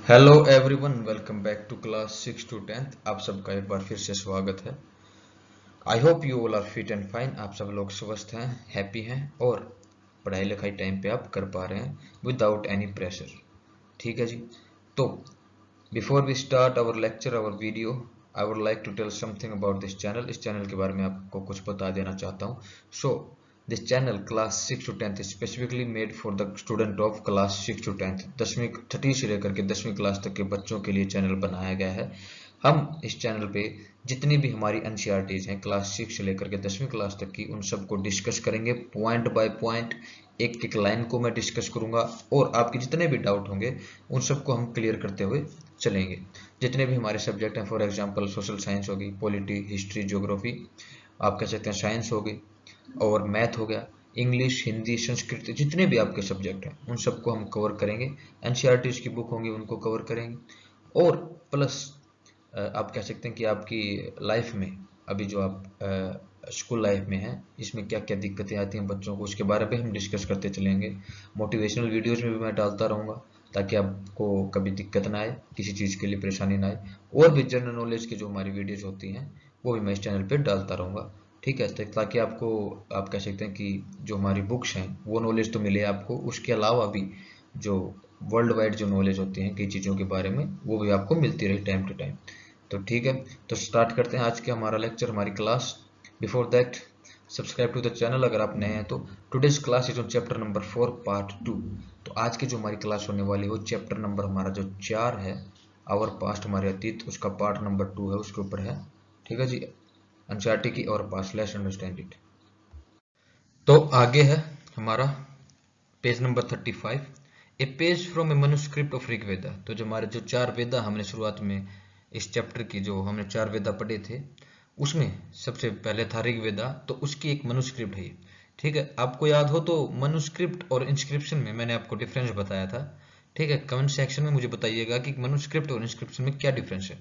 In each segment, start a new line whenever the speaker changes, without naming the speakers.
Hello everyone, welcome back to class 6 to 10th। आप सबका एक बार फिर से स्वागत है। I hope you all are fit and fine. आप सब लोग स्वस्थ हैं, हैप्पी हैं और पढ़ाई लिखाई टाइम पे आप कर पा रहे हैं विदाउट एनी प्रेशर। ठीक है जी। तो before we start our lecture, our video, I would like to tell something about this channel. इस चैनल के बारे में आपको कुछ बता देना चाहता हूँ। So this channel class 6 to 10th specifically made for the student of class 6 to 10th। 10वीं छठी से लेकर के 10वीं क्लास तक के बच्चों के लिए चैनल बनाया गया है। हम इस चैनल पे जितनी भी हमारी एनसीईआरटीज हैं क्लास 6 से लेकर के 10वीं क्लास तक की, उन सबको डिस्कस करेंगे पॉइंट बाय पॉइंट। एक एक लाइन को मैं डिस्कस करूंगा और आपके जितने भी डाउट होंगे उन सबको हम क्लियर करते हुए चलेंगे। जितने भी हमारे सब्जेक्ट हैं, फॉर एग्जांपल सोशल साइंस होगी, पॉलिटी, हिस्ट्री, ज्योग्राफी, आप कह सकते हैं साइंस होगी, और मैथ हो गया, इंग्लिश, हिंदी, संस्कृत, जितने भी आपके सब्जेक्ट हैं उन सबको हम कवर करेंगे। एनसीईआरटीज की बुक होंगी उनको कवर करेंगे। और प्लस आप कह सकते हैं कि आपकी लाइफ में अभी जो आप स्कूल लाइफ में हैं इसमें क्या क्या दिक्कतें आती हैं बच्चों को, उसके बारे में हम डिस्कस करते चलेंगे। मोटिवेशनल वीडियोज में भी मैं डालता रहूँगा ताकि आपको कभी दिक्कत ना आए, किसी चीज़ के लिए परेशानी ना आए। और भी जनरल नॉलेज की जो हमारी वीडियोज होती हैं वो भी मैं इस चैनल पर डालता रहूँगा। ठीक है, ताकि आपको, आप कह सकते हैं कि जो हमारी बुक्स हैं वो नॉलेज तो मिले आपको, उसके अलावा भी जो वर्ल्ड वाइड जो नॉलेज होती है कई चीज़ों के बारे में वो भी आपको मिलती रही टाइम टू टाइम। तो ठीक है, तो स्टार्ट करते हैं आज के हमारा लेक्चर, हमारी class. Before that, subscribe to the channel अगर आप नए हैं तो। Today's class is on chapter number 4 part 2। तो आज की जो हमारी क्लास होने वाली है वो चैप्टर नंबर हमारा जो 4 है, आवर पास्ट, हमारे अतीत, उसका पार्ट नंबर 2 है, उसके ऊपर है। ठीक है जी, एनसीईआरटी की और पास्ट, लेट्स अंडरस्टैंड इट। तो आगे है हमारा page number 35, A page from A manuscript of Rigveda. तो जो हमारे जो 4 वेदा हमने शुरुआत में इस चैप्टर की जो हमने 4 वेदा पढ़े थे उसमें सबसे पहले था ऋग्वेदा, तो उसकी एक मनुस्क्रिप्ट है। ठीक है, आपको याद हो तो मनुस्क्रिप्ट और इंस्क्रिप्शन में मैंने आपको डिफरेंस बताया था। ठीक है, कमेंट सेक्शन में मुझे बताइएगा कि मनुस्क्रिप्ट और इंस्क्रिप्शन में क्या डिफरेंस है।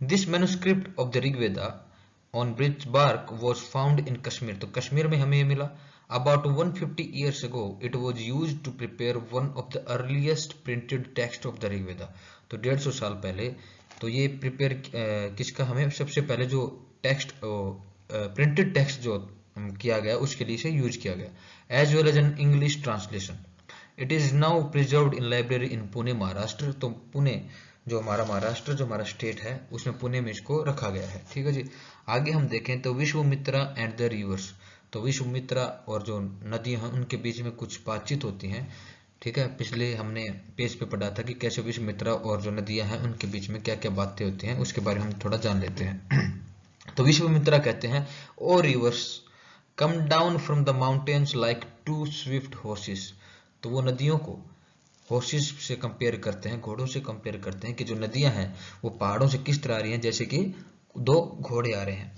This manuscript of the Rigveda on birch bark was found in Kashmir. तो कश्मीर में हमें ये मिला। About 150 years ago, it was used to prepare one of the earliest printed text of the Rig Veda। तो 150 साल पहले तो ये प्रिपेयर किसका, हमें सबसे पहले जो टेक्स्ट, प्रिंटेड टेक्स्ट जो किया गया उसके लिए इसे यूज किया गया, as well as an English translation. It is now preserved in library in Pune, Maharashtra. तो पुणे जो हमारा महाराष्ट्र, जो हमारा स्टेट है, उसमें पुणे में इसको रखा गया है। ठीक है जी। आगे हम देखें तो विश्वामित्रा एंड द रिवर्स। तो विश्वामित्रा और जो नदियां हैं उनके बीच में कुछ बातचीत होती हैं। ठीक है, पिछले हमने पेज पे पढ़ा था कि कैसे विश्वामित्रा और जो नदियां हैं उनके बीच में क्या क्या बातें होती हैं, उसके बारे में हम थोड़ा जान लेते हैं। तो विश्वामित्रा कहते हैं, O rivers come down from the mountains like two swift horses. तो वो नदियों को हॉर्सेस से कंपेयर करते हैं, घोड़ों से कंपेयर करते हैं कि जो नदियां हैं वो पहाड़ों से किस तरह आ रही हैं, जैसे कि 2 घोड़े आ रहे हैं।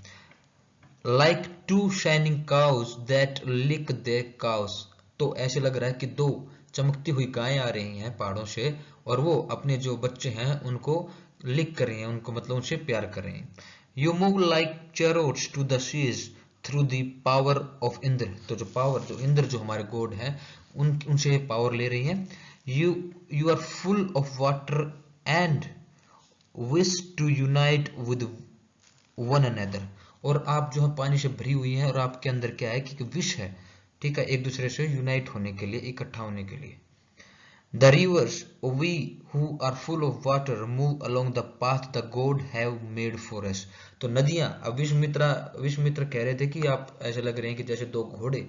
Like two shining cows that lick the cows. तो ऐसे लग रहा है कि 2 चमकती हुई गायें आ रही हैं पहाड़ों से और वो अपने जो बच्चे हैं उनको लिक कर रही हैं, उनको मतलब उनसे प्यार कर रही हैं। You move like chariots to the seas through the power of Indra. तो जो पावर, जो इंद्र जो हमारे गॉड हैं, उनसे पावर ले रही हैं। You you are full of water and wish to unite with one another. और आप जो है पानी से भरी हुई है और आपके अंदर क्या है कि विश है, ठीक है, एक दूसरे से यूनाइट होने के लिए, इकट्ठा होने के लिए। The rivers we who are full of water move along the path the god have made for us. तो नदियां, अब विश्वामित्र कह रहे थे कि आप ऐसे लग रहे हैं कि जैसे 2 घोड़े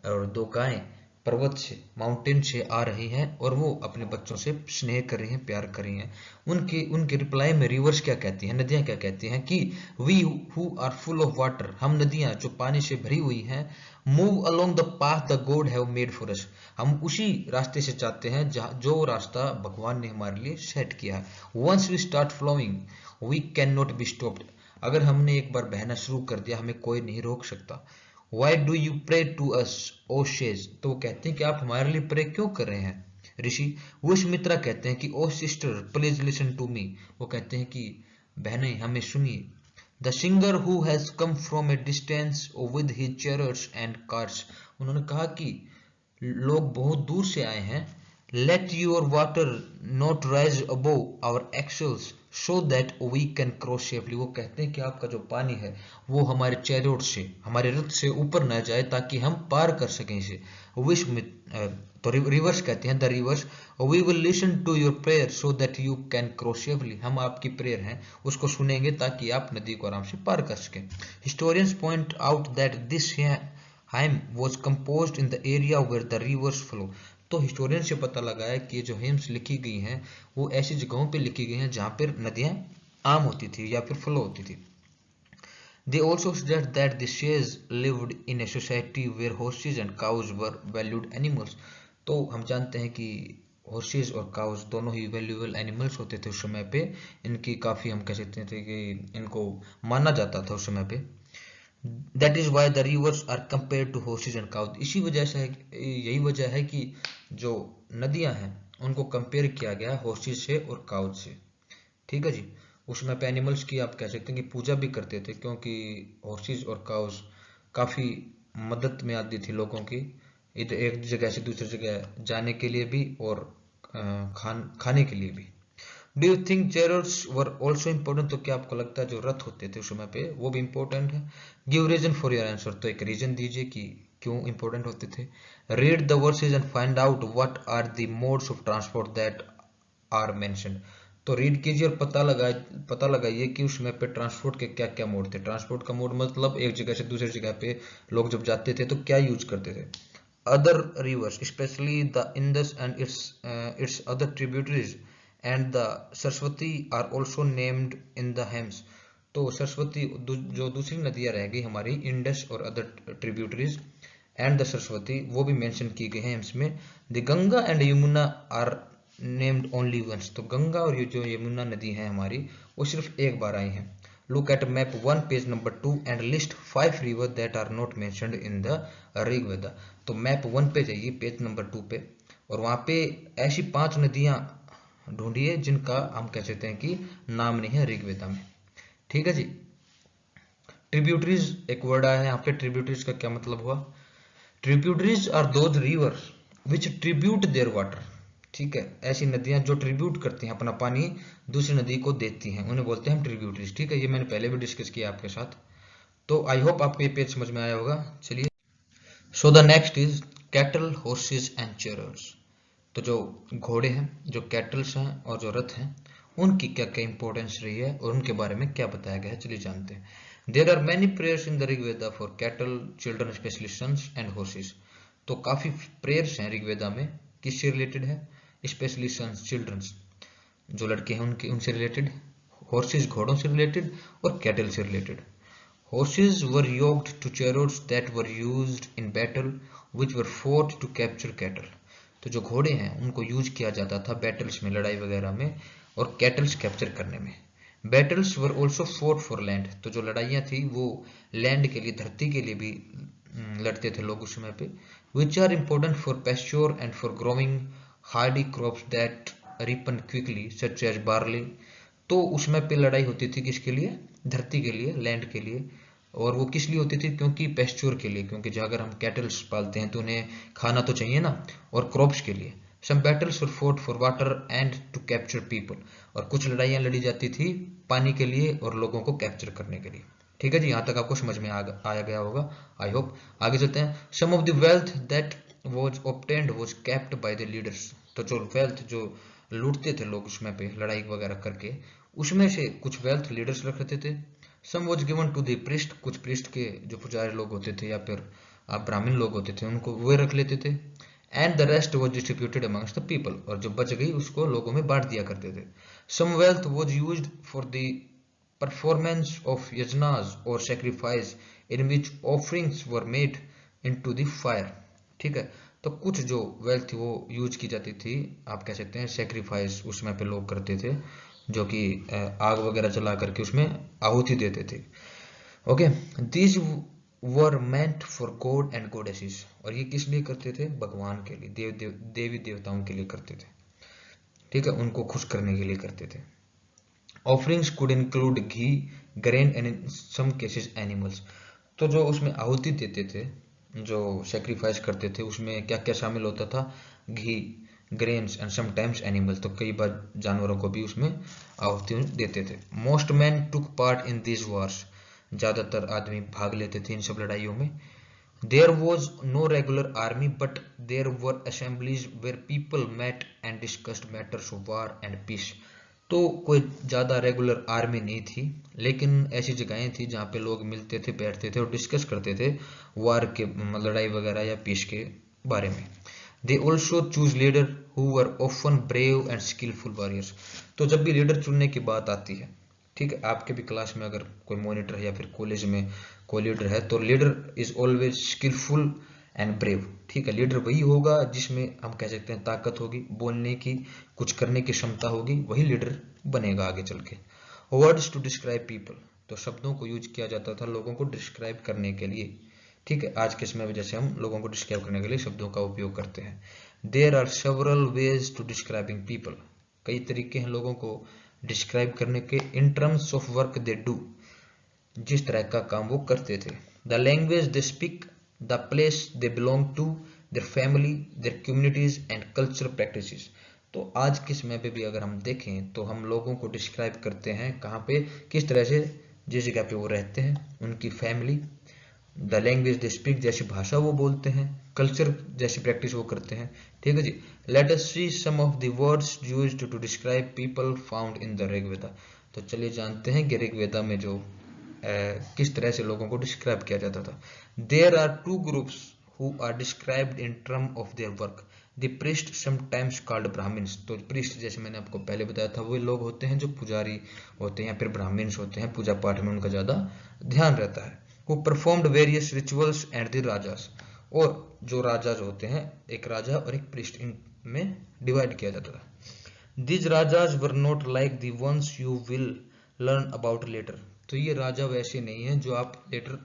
और 2 गायें पर्वत से, माउंटेन से आ रही हैं और वो अपने बच्चों से स्नेह कर रही हैं, प्यार कर रही हैं। उनकी उनके रिप्लाई में रिवर्स क्या कहती हैं, नदियां क्या कहती हैं कि we who are full of water, हम नदियां जो पानी से भरी हुई हैं, move along the path the god have made for us, हम उसी रास्ते से चाहते हैं जो रास्ता भगवान ने हमारे लिए सेट किया है। Once we start flowing we can not be stopped. अगर हमने एक बार बहना शुरू कर दिया हमें कोई नहीं रोक सकता। Why do you pray to us O sages. तो वो कहते हैं कि आप हमारे लिए प्रे क्यों कर रहे हैं ऋषि। विश्वामित्रा कहते हैं कि O sister please listen to me. वो कहते हैं कि बहनें हमें सुनिए। The singer who has come from a distance with his chariots and cars. उन्होंने कहा कि लोग बहुत दूर से आए हैं Let your water not rise above our axles so that we can cross safely। वो कहते हैं कि आपका जो पानी है वो हमारे चैरियट से, हमारे रथ से ऊपर न जाए ताकि हम पार कर सकें इसे। विश में तो रिवर्स कहते हैं, the rivers, we will listen to your prayer so that you can cross safely. हम आपकी प्रेयर हैं उसको सुनेंगे ताकि आप नदी को आराम से पार कर सकें। Historians point out that this hymn was composed in the area where the rivers flow. तो हिस्टोरियन से पता लगा है कि जो हेम्स लिखी गई हैं वो ऐसी जगहों पे लिखी गई हैं जहाँ पर नदियाँ आम होती थी या फिर फ्लो होती थी। They also suggest that the sages lived in a society where horses and cows were valued animals। तो हम जानते हैं कि हॉर्सेज और काउस दोनों ही वैल्यूएबल एनिमल्स होते थे उस समय पे। इनकी काफ़ी हम कह सकते थे कि इनको माना जाता था उस समय पे। That is why the rivers are compare to horses and cows. इसी वजह से यही वजह है कि जो नदियां हैं उनको कंपेयर किया गया हॉर्सेज से और काउस से। ठीक है जी। उस समय पे एनिमल्स की आप कह सकते हैं कि पूजा भी करते थे, क्योंकि हॉर्सेज और काउस काफ़ी मदद में आती थी लोगों की, इधर एक जगह से दूसरी जगह जाने के लिए भी और खाने के लिए भी। Do you think chariots were also important. तो क्या आपको लगता है जो रथ होते थे उस समय पे वो भी इम्पोर्टेंट है। Give reason for your answer. तो एक रीजन दीजिए कि क्यों इम्पोर्टेंट होते थे। Read the verses and find out what are the modes of transport that are mentioned. तो रीड कीजिए और पता लगाइए कि उस समय पे ट्रांसपोर्ट के क्या क्या मोड थे। ट्रांसपोर्ट का मोड मतलब एक जगह से दूसरी जगह पे लोग जब जाते थे तो क्या यूज करते थे। Other rivers specially the Indus and its other tributaries and the Saraswati are also named in the hymns. तो सरस्वती जो दूसरी नदियां रह गई हमारी, इंडस और other tributaries and the Sarasvati, वो भी मेंशन की गई हैं हेम्स में। The Ganga and Yamuna are named only once. तो गंगा और ये जो यमुना नदी है हमारी वो सिर्फ एक बार आई हैं। Look at map 1 page number 2 and list 5 river that are not mentioned in the Rigveda. तो मैप 1 पे जाइए पेज नंबर 2 पे और वहाँ पे ऐसी 5 नदियाँ ढूंढिए जिनका हम कह सकते हैं कि नाम नहीं है ऋग्वेदा में। ठीक है जी। ट्रिब्यूटरीज एक वर्ड आया है यहाँ पे। ट्रिब्यूटरीज का क्या मतलब हुआ। Tributaries are those rivers which tribute their water. ठीक है, ऐसी नदियां जो ट्रिब्यूट करती हैं, अपना पानी दूसरी नदी को देती हैं, उन्हें बोलते हैं हम ट्रिब्यूटरीज। ठीक है, ये मैंने पहले भी डिस्कस किया आपके साथ। तो आई होप आपको ये पेज समझ में आया होगा। चलिए, so the next is cattle, horses and chariots. तो जो घोड़े हैं, जो कैटल्स हैं और जो रथ हैं, उनकी क्या क्या इंपॉर्टेंस रही है और उनके बारे में क्या बताया गया है, चलिए जानते हैं। There are many prayers in the Rigveda for cattle, children specially sons and horses. तो काफी प्रेयर्स हैं ऋग्वेदा में, किससे रिलेटेड है। स्पेशली सन्स चिल्ड्रंस, जो लड़के हैं उनके, उनसे रिलेटेड। हॉर्सेज घोड़ों से रिलेटेड और कैटल से related. Horses were yoked to chariots that were used in battle, which were fought to capture cattle। तो जो घोड़े हैं उनको यूज किया जाता था बैटल्स में, लड़ाई वगैरह में, और कैटल्स कैप्चर करने में। Battles were also fort for land. तो जो लड़ाइयाँ थी वो लैंड के लिए, धरती के लिए भी लड़ते थे लोग उस समय पे। Which are important for pasture and for growing hardy crops that ripen quickly such as barley. तो उसमें पे लड़ाई होती थी किसके लिए, धरती के लिए, लैंड के लिए। और वो किस लिए होती थी, क्योंकि पेस्च्योर के लिए, क्योंकि जो अगर हम कैटल्स पालते हैं तो उन्हें खाना तो चाहिए ना, और क्रॉप्स के लिए। Some battles were fought for water and to capture people. और कुछ लड़ाइयाँ लड़ी जाती थी पानी के लिए और लोगों को कैप्चर करने के लिए। ठीक है जी, यहाँ तक आपको समझ में आया गया होगा आई होप। आगे चलते हैं। Some of the wealth that was obtained was kept by the leaders. तो जो वेल्थ जो लूटते थे लोग उसमें पे लड़ाई वगैरह करके, उसमें से कुछ वेल्थ लीडर्स रख लेते थे। Some was given to the priest, कुछ प्रिस्ट के जो पुजारी लोग होते थे या फिर ब्राह्मण लोग होते थे उनको वे रख लेते थे। And the rest was distributed amongst the people, और जो बच गई उसको लोगों में बांट दिया करते थे। Some wealth was used for the performance of yajnas और sacrifice in which offerings were made into the fire. ठीक है, तो कुछ जो वेल्थ थी वो यूज की जाती थी, आप कह सकते हैं सेक्रीफाइस उसमें पे लोग करते थे, जो कि आग वगैरह जला करके उसमें आहुति देते थे। Okay, these were meant for God and goddesses. और ये किस लिए करते थे, भगवान के लिए, देवी देवताओं के लिए करते थे। ठीक है, उनको खुश करने के लिए करते थे। Offerings could include ghee, grain and in some cases animals. तो जो उसमें आहुति देते थे, जो सेक्रीफाइस करते थे, उसमें क्या क्या शामिल होता था, घी, ग्रेन्स एंड समटाइम्स एनिमल, तो कई बार जानवरों को भी उसमें आहुति देते थे। Most man took part in this wars, ज्यादातर आदमी भाग लेते थे इन सब लड़ाइयों में। There was no regular army but there were assemblies where people met and discussed matters of war and peace. तो कोई ज़्यादा रेगुलर आर्मी नहीं थी, लेकिन ऐसी जगहें थी जहाँ पे लोग मिलते थे, बैठते थे और डिस्कस करते थे वार के, लड़ाई वगैरह या पीस के बारे में। They also choose leader who were often brave and skillful warriors. तो जब भी लीडर चुनने की बात आती है, ठीक है, आपके भी क्लास में अगर कोई मॉनिटर है या फिर कॉलेज में कोई लीडर है, तो leader is always skillful and brave. ठीक है, लीडर वही होगा जिसमें हम कह सकते हैं ताकत होगी, बोलने की, कुछ करने की क्षमता होगी, वही लीडर बनेगा आगे चल के। वर्ड्स टू डिस्क्राइब पीपल, तो शब्दों को यूज किया जाता था लोगों को डिस्क्राइब करने के लिए। ठीक है, आज के समय में जैसे हम लोगों को डिस्क्राइब करने के लिए शब्दों का उपयोग करते हैं। There are several ways to describing people, कई तरीके हैं लोगों को डिस्क्राइब करने के। In terms of work they do, जिस तरह का काम वो करते थे। The language they speak, the place they belong to, their family, their communities and cultural practices. तो आज के समय पे भी अगर हम देखें तो हम लोगों को डिस्क्राइब करते हैं कहाँ पे, किस तरह से, जिस जगह पे वो रहते हैं, उनकी family. The language they speak, जैसी भाषा वो बोलते हैं, कल्चर जैसी प्रैक्टिस वो करते हैं। ठीक है जी। Let us see some of the words used to describe people found in the Rigveda. तो चलिए जानते हैं कि ऋग्वेदा में जो किस तरह से लोगों को डिस्क्राइब किया जाता था। There are two groups who are described in term of their work, the priest sometimes called Brahmins. तो प्रीस्ट जैसे मैंने आपको पहले बताया था, वो लोग होते हैं जो पुजारी होते हैं या फिर ब्राह्मण्स होते हैं, पूजा पाठ में उनका ज्यादा ध्यान रहता है। Who performed various rituals and the rajas, और जो राजाज होते हैं, एक राजा और एक प्रीस्ट, इनमें डिवाइड किया जाता था। This rajas were not like the ones you will learn about later. तो ये राजा वैसे नहीं है जो आप लेटर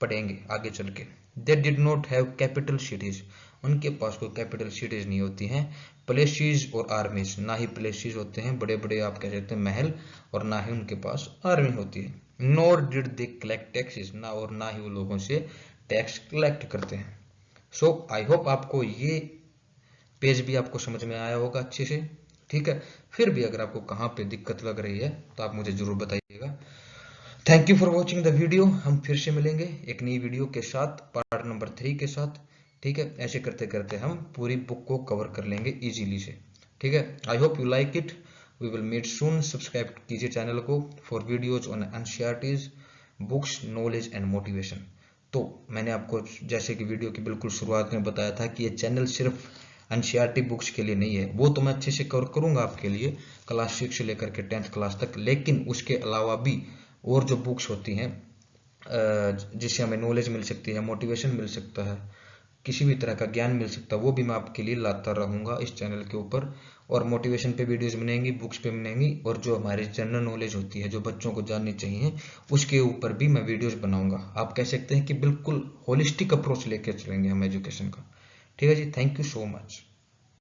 पढ़ेंगे आगे चल के। They did not have capital cities, उनके पास कोई कैपिटल सिटीज नहीं होती हैं। प्लेसेस और आर्मीज, ना ही प्लेसेस होते हैं बड़े बड़े आप कह सकते हैं महल, और ना ही उनके पास आर्मी होती है। नोर डिड दे कलेक्ट टैक्सेस, ना और ना ही वो लोगों से टैक्स कलेक्ट करते हैं। सो आई होप आपको ये पेज भी आपको समझ में आया होगा अच्छे से। ठीक है, फिर भी अगर आपको कहाँ पे दिक्कत लग रही है तो आप मुझे जरूर बताइएगा। Thank you for watching the video. हम फिर से मिलेंगे एक नई वीडियो के साथ, पार्ट नंबर 3 के साथ। ठीक है, ऐसे करते करते हम पूरी बुक को कवर कर लेंगे इजीली से। ठीक है, I hope you like it. We will meet soon. Subscribe कीजिए चैनल को for videos on NCERT's, books, knowledge and motivation. तो मैंने आपको जैसे कि वीडियो की बिल्कुल शुरुआत में बताया था कि ये चैनल सिर्फ एनसीईआरटी बुक्स के लिए नहीं है, वो तो मैं अच्छे से कवर करूंगा आपके लिए क्लास 6 से लेकर के 10th क्लास तक, लेकिन उसके अलावा भी और जो बुक्स होती हैं जिससे हमें नॉलेज मिल सकती है, मोटिवेशन मिल सकता है, किसी भी तरह का ज्ञान मिल सकता है, वो भी मैं आपके लिए लाता रहूँगा इस चैनल के ऊपर। और मोटिवेशन पे वीडियोस बनेंगी, बुक्स पे बनेंगी, और जो हमारी जनरल नॉलेज होती है जो बच्चों को जाननी चाहिए उसके ऊपर भी मैं वीडियोस बनाऊंगा। आप कह सकते हैं कि बिल्कुल होलिस्टिक अप्रोच लेके चलेंगे हम एजुकेशन का। ठीक है जी, थैंक यू सो मच।